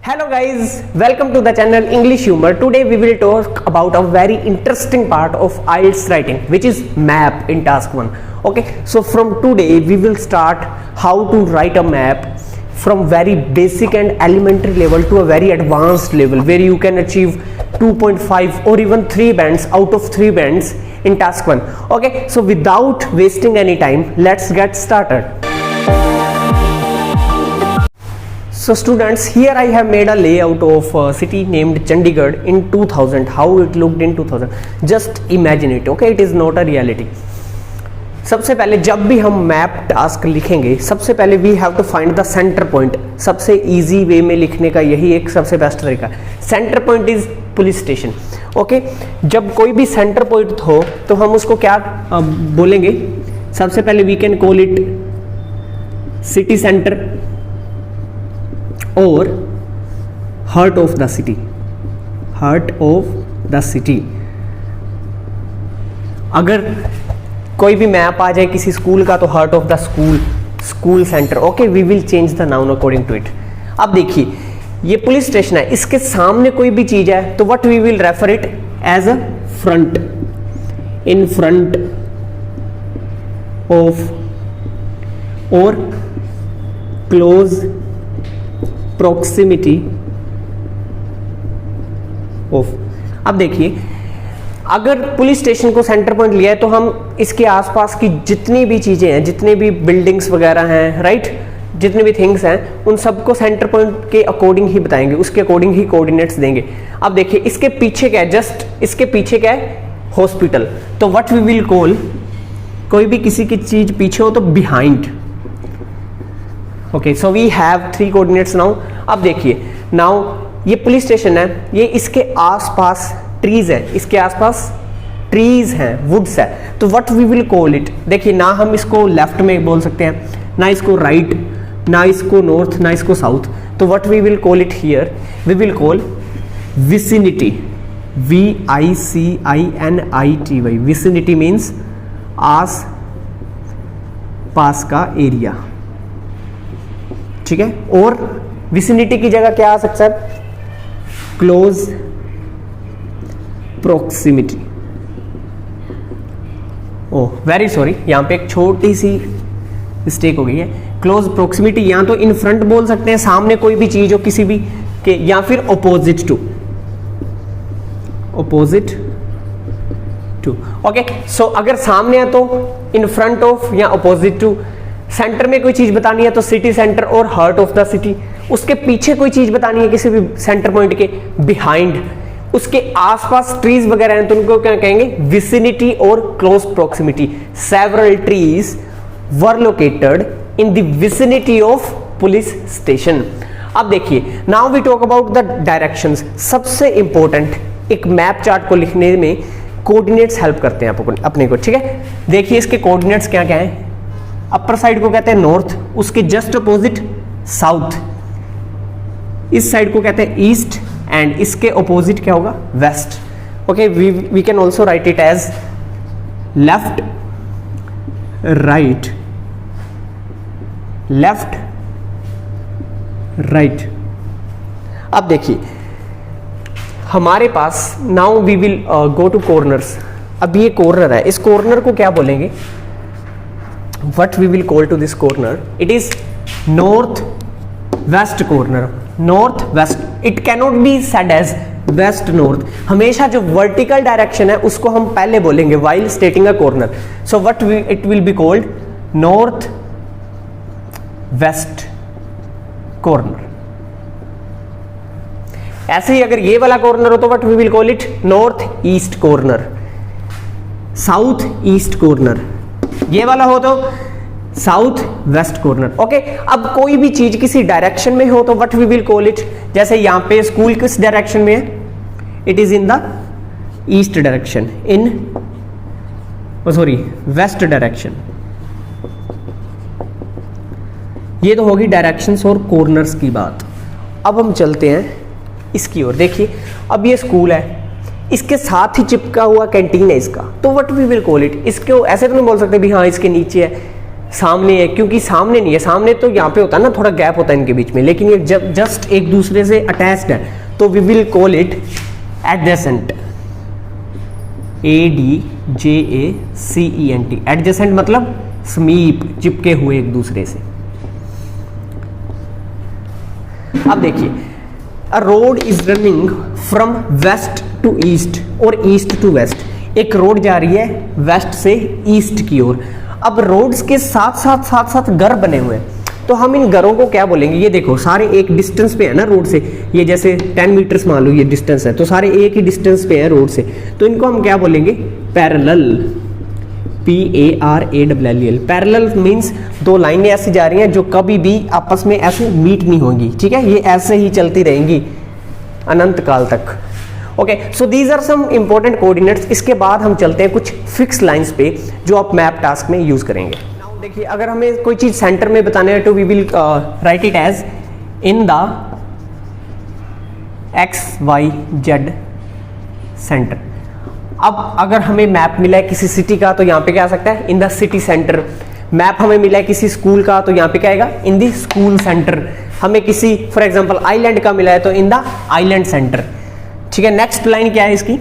Hello guys, welcome to the channel English Humor. Today we will talk about a very interesting part of IELTS writing, which is map in task 1. Okay, so from today we will start how to write a map from very basic and elementary level to a very advanced level where you can achieve 2.5 or even 3 bands out of 3 bands in task 1. Okay, so without wasting any time, let's get started. So students, here I have made a layout of a city named Chandigarh in 2000, how it looked in 2000. Just imagine it, okay, it is not a reality. सबसे पहले जब भी हम map task लिखेंगे, सबसे पहले we have to find the centre point. सबसे easy way में लिखने का यही एक सबसे बेस्ट तरीका है. Centre point is police station. Okay, जब कोई भी सेंटर पॉइंट हो तो हम उसको क्या बोलेंगे? सबसे पहले we can call it city centre और heart of the city. Heart of the city. अगर कोई भी मैप आ जाए किसी स्कूल का तो heart of the school, school centre. Okay, we will change the noun according to it. अब देखिए, ये पुलिस स्टेशन है, इसके सामने कोई भी चीज है तो what we will refer it as a front. In front of और क्लोज प्रॉक्सिमिटी ऑफ. अब देखिए, अगर पुलिस स्टेशन को सेंटर पॉइंट लिया है तो हम इसके आसपास की जितनी भी चीजें हैं, जितने भी बिल्डिंग्स वगैरह हैं, राइट, जितने भी थिंग्स हैं, उन सबको सेंटर पॉइंट के अकॉर्डिंग ही बताएंगे, उसके अकॉर्डिंग ही कोऑर्डिनेट्स देंगे. अब देखिए, इसके पीछे क्या है? जस्ट इसके पीछे क्या है? हॉस्पिटल. तो व्हाट वी विल कॉल, कोई भी किसी की चीज पीछे हो तो behind. Okay, so we have 3 coordinates now. अब देखिए, नाउ ये पुलिस स्टेशन है, ये इसके आसपास ट्रीज है, इसके आसपास ट्रीज हैं, वुड्स है. तो what we will call it? देखिए, ना हम इसको लेफ्ट में बोल सकते हैं, ना इसको राइट, ना इसको नॉर्थ, ना इसको साउथ. तो what we will call it here? We will call vicinity. VICINITY. Vicinity means आस पास का एरिया. ठीक है, और विसिनिटी की जगह क्या आ सकता है? Close proximity. Oh very sorry, यहां पे एक छोटी सी मिस्टेक हो गई है. क्लोज प्रॉक्सिमिटी या तो इन फ्रंट बोल सकते हैं, सामने कोई भी चीज हो किसी भी के, या फिर opposite to. Opposite to. Okay, so अगर सामने है तो इन फ्रंट ऑफ या ऑपोजिट टू. सेंटर में कोई चीज बतानी है तो सिटी सेंटर और हार्ट ऑफ द सिटी. उसके पीछे कोई चीज बतानी है किसी भी सेंटर पॉइंट के, बिहाइंड. उसके आसपास ट्रीज वगैरह हैं तो उनको क्या कहेंगे? विसिनिटी और close proximity. Several trees were located in the vicinity of police station. अब देखिए, now we talk about the directions. सबसे इंपॉर्टेंट, एक मैप चार्ट को लिखने में कोऑर्डिनेट्स हेल्प करते हैं अपने को. ठीक है, देखिए इसके कोऑर्डिनेट्स क्या क्या हैं. अपर साइड को कहते हैं नॉर्थ, उसके जस्ट अपोजिट साउथ. इस साइड को कहते हैं ईस्ट एंड इसके अपोजिट क्या होगा? West. Okay, we can also write it as left right, left right. अब देखिए, हमारे पास now we will go to corners. अब ये कॉर्नर है, इस कॉर्नर को क्या बोलेंगे? What we will call to this corner? It is north west corner. North west. It cannot be said as west north. हमेशा जो vertical direction है उसको हम पहले बोलेंगे while stating a corner. So what it will be called? North west corner. ऐसे ही अगर ये वाला कॉर्नर हो तो what we will call it? North east corner. South east corner. ये वाला हो तो साउथ वेस्ट कॉर्नर. ओके, अब कोई भी चीज किसी डायरेक्शन में हो तो what we will call it? जैसे यहां पे स्कूल किस डायरेक्शन में है? It is in the east direction, in sorry west direction. ये तो होगी डायरेक्शंस और कॉर्नर्स की बात. अब हम चलते हैं इसकी ओर. देखिए, अब ये स्कूल है, इसके साथ ही चिपका हुआ कैंटीन है इसका, तो what we will call it? इसको ऐसे तो नहीं बोल सकते भी हाँ इसके नीचे है, सामने है, क्योंकि सामने नहीं है, सामने तो यहाँ पे होता है ना, थोड़ा गैप होता है इनके बीच में, लेकिन ये जब जस्ट एक दूसरे से अटैच्ड है तो we will call it adjacent, ADJACENT, adjacent मतलब समीप, चिपके हुए एक दूसरे से। अब देखिए, a road is running from west to east और ईस्ट टू वेस्ट। एक रोड जा रही है वेस्ट से ईस्ट की ओर। अब रोड्स के साथ साथ घर बने हुए हैं, तो हम इन घरों को क्या बोलेंगे? ये देखो सारे एक डिस्टेंस पे है ना रोड से, ये जैसे 10 मीटर्स मान लो ये डिस्टेंस है, तो सारे एक ही डिस्टेंस पे है रोड से, तो इनको हम क्या बोलेंगे? Parallel, PARALL। पैरेलल मीन्स दो लाइनें ऐसी जा रही हैं जो कभी भी आपस में ऐसे मीट नहीं होंगी, ठीक है, ये ऐसे ही चलती रहेंगी अनंत काल तक। Okay, so these are some important coordinates. इसके बाद हम चलते हैं कुछ फिक्स लाइंस पे जो आप मैप टास्क में यूज करेंगे। नाउ देखिए, अगर हमें कोई चीज सेंटर में बताना है तो we will write it as in the XYZ centre. अब अगर हमें मैप मिला है किसी सिटी का तो यहाँ पे क्या आ सकता है? In the city centre. Map हमें मिला है किसी स्कूल का तो यहाँ पे क्या आएगा? In the school centre. हमें किसी फॉर एग्जांपल आइलैंड का मिला है तो इन द आइलैंड सेंटर। ठीक है, नेक्स्ट लाइन क्या है इसकी?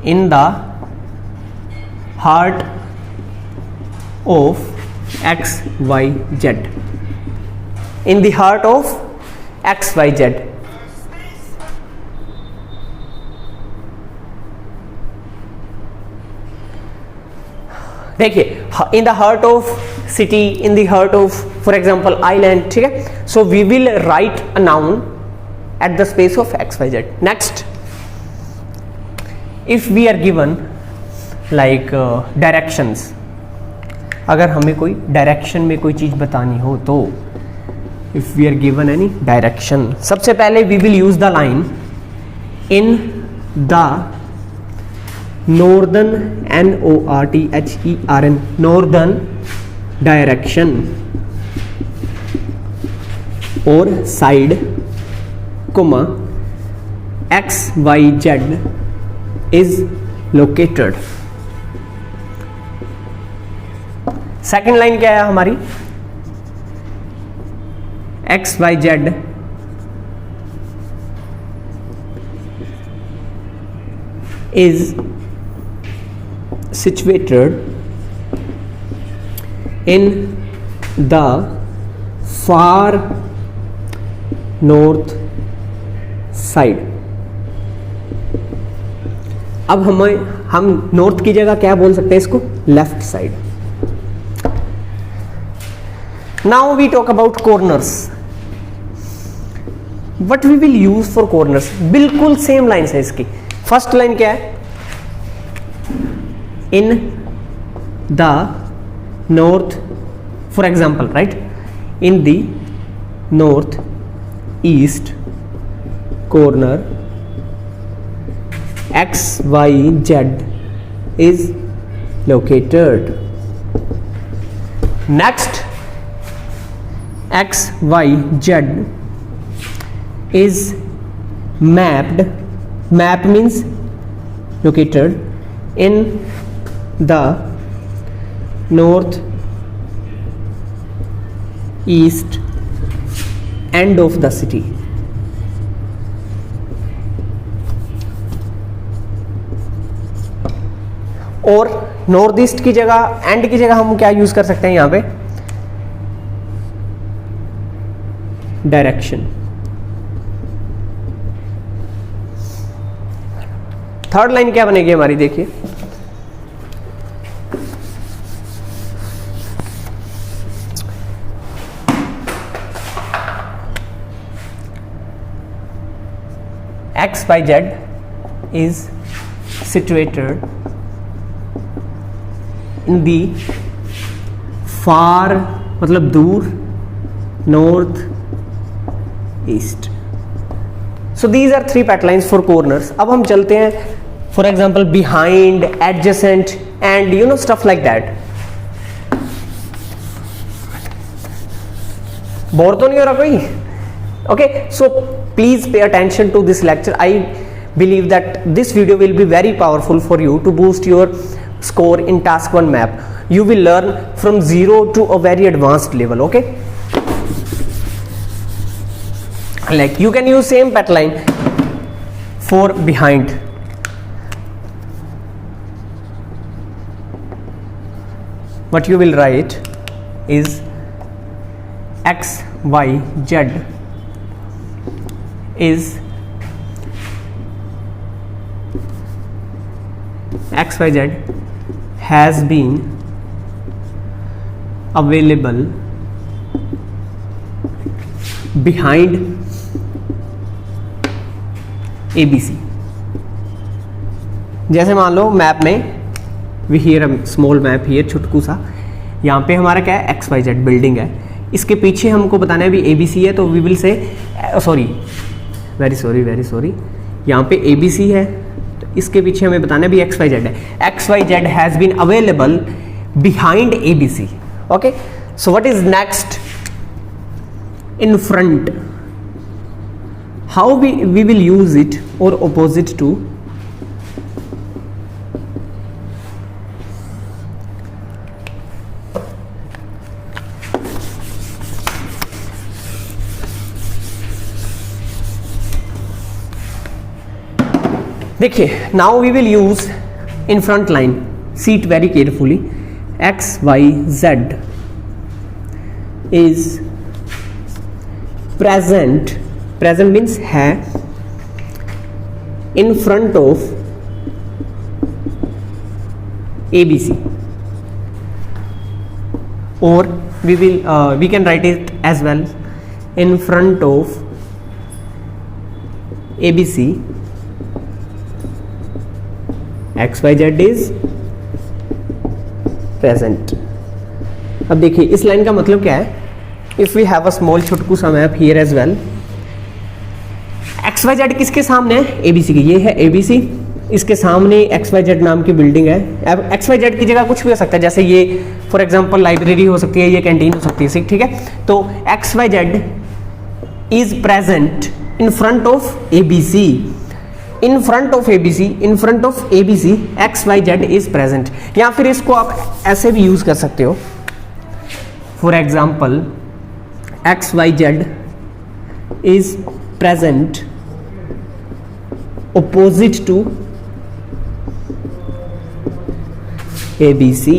In the heart of XYZ। In the heart of XYZ। देखिए, in the heart of city, in the heart of for example island, ठीक है। So we will write a noun at the space of XYZ। Next, if we are given like directions, अगर हमें कोई direction में कोई चीज बतानी हो तो if we are given any direction, सबसे पहले we will use the line in the northern, NORTHERN, northern direction और side, comma XYZ is located। Second line क्या है हमारी? XYZ is situated in the far north side। अब हम north की जगह क्या बोल सकते हैं इसको? Left side. Now we talk about corners. What we will use for corners? बिल्कुल सेम लाइन्स है इसकी। फर्स्ट लाइन क्या है? In the north, for example right, in the north east corner XYZ is located। Next, XYZ is mapped, map means located in the north east end of the city। और north east की जगह, and की जगह हम क्या use कर सकते हैं यहां पे? डायरेक्शन। थर्ड लाइन क्या बनेगी हमारी? देखिए, XYZ is situated in the far मतलब दूर, north east। So these are three patlines for corners। अब हम चलते हैं for example behind, adjacent and you know stuff like that। Bore तो नहीं हो रहा कोई? Okay, so please pay attention to this lecture। I believe that this video will be very powerful for you to boost your score in task 1 map. You will learn from zero to a very advanced level. Okay, like you can use same pattern line for behind. What you will write is x y z is XYZ has been available behind ABC. जैसे मान लो map में we here small map here छुटकू सा, यहाँ पे हमारा क्या है XYZ बिल्डिंग है, इसके पीछे हमको बताना है भी ABC है, तो we will say very sorry यहाँ पे ABC है, तो इसके पीछे हमें बताना है भी XYZ है. XYZ has been available behind ABC. Okay, so what is next? In front. How we will use it और ऑपोजिट टू? देखिए, now we will use in front line. See it very carefully. X Y Z is present. Present means है in front of ABC, और we can write it as well in front of ABC. XYZ is present. अब देखिए इस line का मतलब क्या है? If we have a small छुटकू सा map here as well, XYZ किसके सामने है? ABC के. ये है ABC, इसके सामने XYZ नाम की बिल्डिंग है. अब XYZ की जगह कुछ भी हो सकता है, जैसे ये फॉर एग्जांपल लाइब्रेरी हो सकती है, ये कैंटीन हो सकती है, ठीक है. तो XYZ is present in front of ABC. In front of ABC XYZ is present. या फिर इसको आप ऐसे भी यूज कर सकते हो. For example XYZ is present opposite to ABC.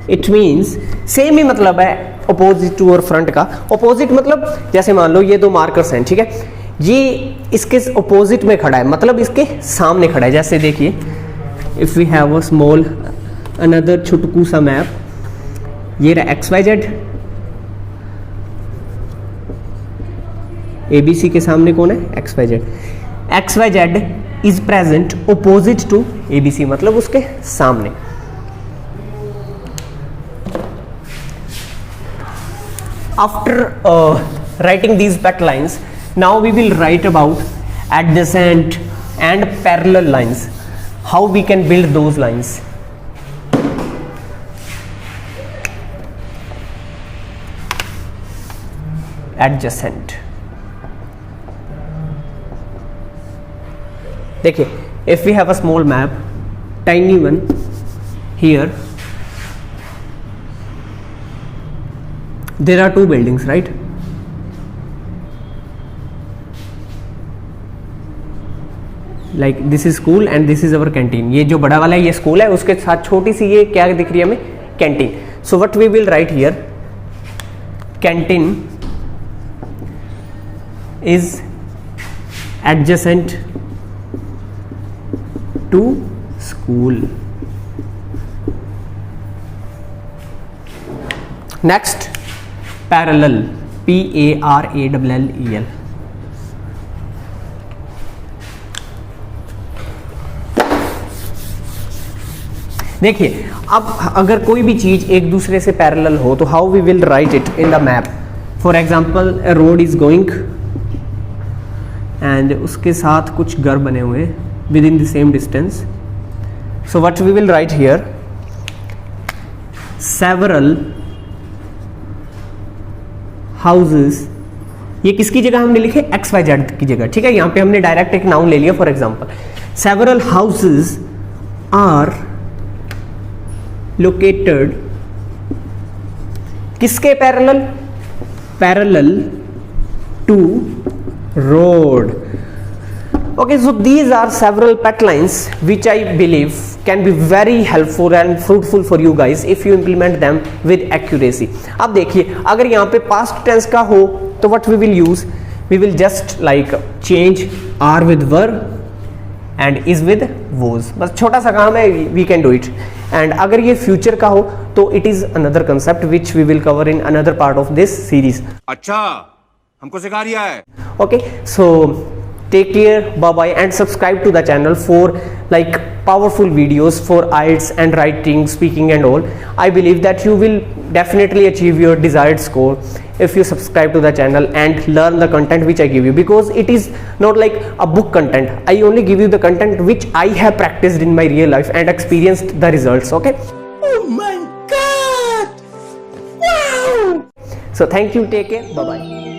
It means same ही मतलब है opposite to और फ्रंट का. opposite मतलब जैसे मान लो ये दो मार्कर्स हैं, ठीक है, ये इसके opposite में खड़ा है, मतलब इसके सामने खड़ा है. जैसे देखिए, if we have a small another छुटकू सा मैप, ये रहा XYZ, ABC के सामने कौन है? XYZ. XYZ is present opposite to ABC, मतलब उसके सामने. After writing these back lines, now we will write about adjacent and parallel lines, how we can build those lines. Adjacent. देखिए, if we have a small map, tiny one here, there are two buildings, right? Like this is school and this is our canteen. ये जो बड़ा वाला है ये school है, उसके साथ छोटी सी ये क्या दिख रही है हमें? Canteen. So what we will write here? Canteen is adjacent to school. Next, parallel. PARALLEL. देखिए, अब अगर कोई भी चीज एक दूसरे से पैरेलल हो तो how we will write it in the map. For example, a road is going and उसके साथ कुछ घर बने हुए with in the same distance. So what we will write here? several houses ये किसकी जगह हमने लिखे, एक्स वाई जेड की जगह, ठीक है। यहां पे हमने डायरेक्ट एक नाउन ले लिया, for example several houses are located किसके parallel, parallel to road. Okay, so these are several patlines which I believe can be very helpful and fruitful for you guys if you implement them with accuracy. अब देखिए, अगर यहाँ पे past tense का हो तो what we will use, we will just like change are with were and is with was, बस छोटा सा काम है, we can do it. And अगर ये future का हो तो it is another concept which we will cover in another part of this series. अच्छा, हमको सिखा रिया है. Okay, so take care, bye bye, and subscribe to the channel for like powerful videos for IELTS and writing, speaking and all. I believe that you will definitely achieve your desired score if you subscribe to the channel and learn the content which I give you, because it is not like a book content. I only give you the content which I have practiced in my real life and experienced the results. Okay, Oh my God! Wow! so thank you, take care, bye bye.